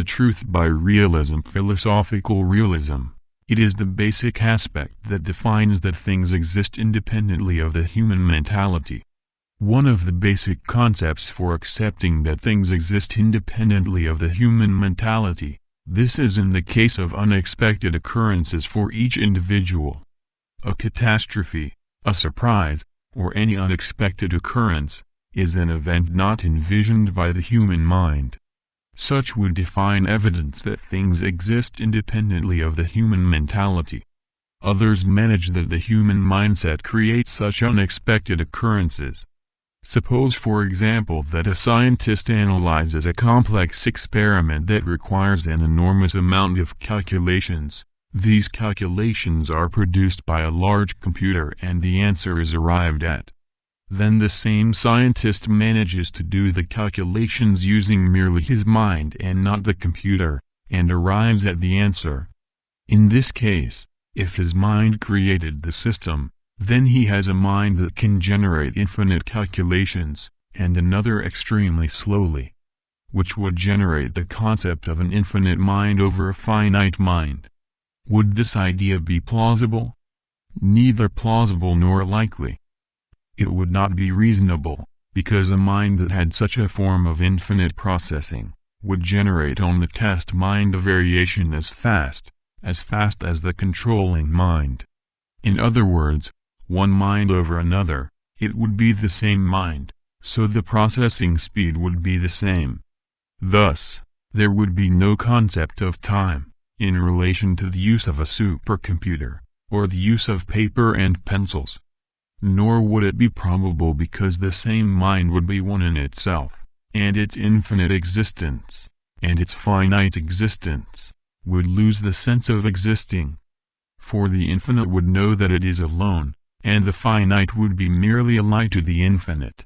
the truth by realism. Philosophical realism. It is the basic aspect that defines that things exist independently of the human mentality. One of the basic concepts for accepting that things exist independently of the human mentality. This is in the case of unexpected occurrences for each individual. A catastrophe, a surprise, or any unexpected occurrence, is an event not envisioned by the human mind. Such would define evidence that things exist independently of the human mentality. Others manage that the human mindset creates such unexpected occurrences. Suppose for example that a scientist analyzes a complex experiment that requires an enormous amount of calculations. These calculations are produced by a large computer and the answer is arrived at. Then the same scientist manages to do the calculations using merely his mind and not the computer, and arrives at the answer. In this case, if his mind created the system, then he has a mind that can generate infinite calculations, and another extremely slowly, which would generate the concept of an infinite mind over a finite mind. Would this idea be plausible? Neither plausible nor likely. It would not be reasonable, because a mind that had such a form of infinite processing, would generate on the test mind a variation as fast as the controlling mind. In other words, one mind over another, it would be the same mind, so the processing speed would be the same. Thus, there would be no concept of time, in relation to the use of a supercomputer, or the use of paper and pencils. Nor would it be probable because the same mind would be one in itself, and its infinite existence, and its finite existence, would lose the sense of existing. For the infinite would know that it is alone, and the finite would be merely a lie to the infinite.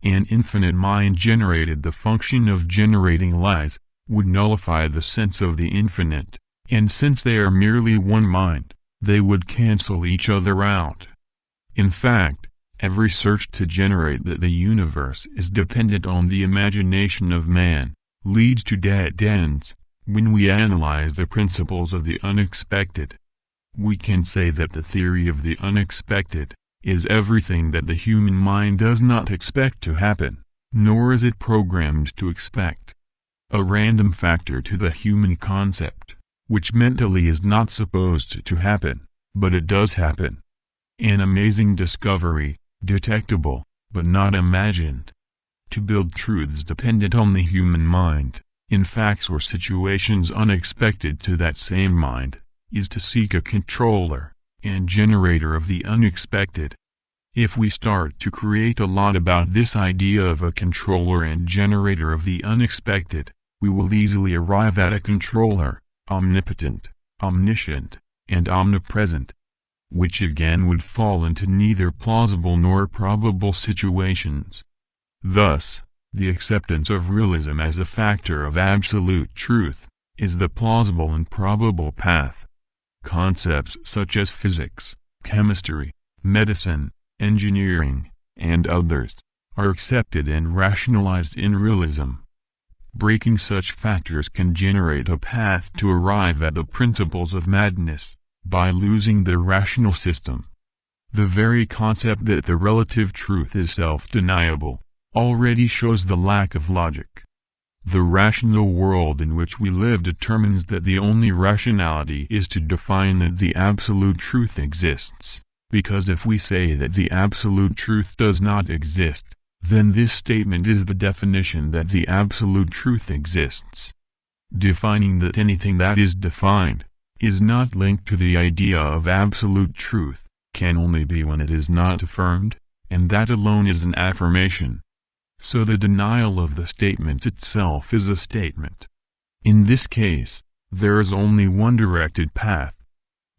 An infinite mind generated the function of generating lies, would nullify the sense of the infinite, and since they are merely one mind, they would cancel each other out. In fact, every search to generate that the universe is dependent on the imagination of man, leads to dead ends. When we analyze the principles of the unexpected, we can say that the theory of the unexpected is everything that the human mind does not expect to happen, nor is it programmed to expect. A random factor to the human concept, which mentally is not supposed to happen, but it does happen. An amazing discovery, detectable, but not imagined. To build truths dependent on the human mind, in facts or situations unexpected to that same mind, is to seek a controller and generator of the unexpected. If we start to create a lot about this idea of a controller and generator of the unexpected, we will easily arrive at a controller, omnipotent, omniscient, and omnipresent, which again would fall into neither plausible nor probable situations. Thus, the acceptance of realism as a factor of absolute truth, is the plausible and probable path. Concepts such as physics, chemistry, medicine, engineering, and others, are accepted and rationalized in realism. Breaking such factors can generate a path to arrive at the principles of madness, by losing the rational system. The very concept that the relative truth is self-deniable, already shows the lack of logic. The rational world in which we live determines that the only rationality is to define that the absolute truth exists, because if we say that the absolute truth does not exist, then this statement is the definition that the absolute truth exists. Defining that anything that is defined, is not linked to the idea of absolute truth, can only be when it is not affirmed, and that alone is an affirmation. So the denial of the statement itself is a statement. In this case, there is only one directed path.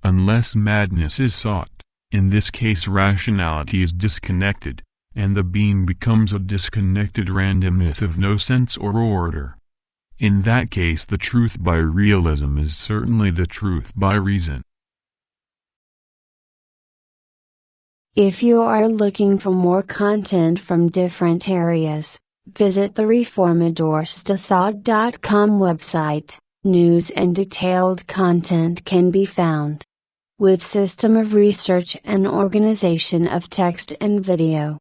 Unless madness is sought, in this case rationality is disconnected, and the being becomes a disconnected randomness of no sense or order. In that case the truth by realism is certainly the truth by reason. If you are looking for more content from different areas, Visit the reformadorstathought.com website. News and detailed content can be found. With system of research and organization of text and video.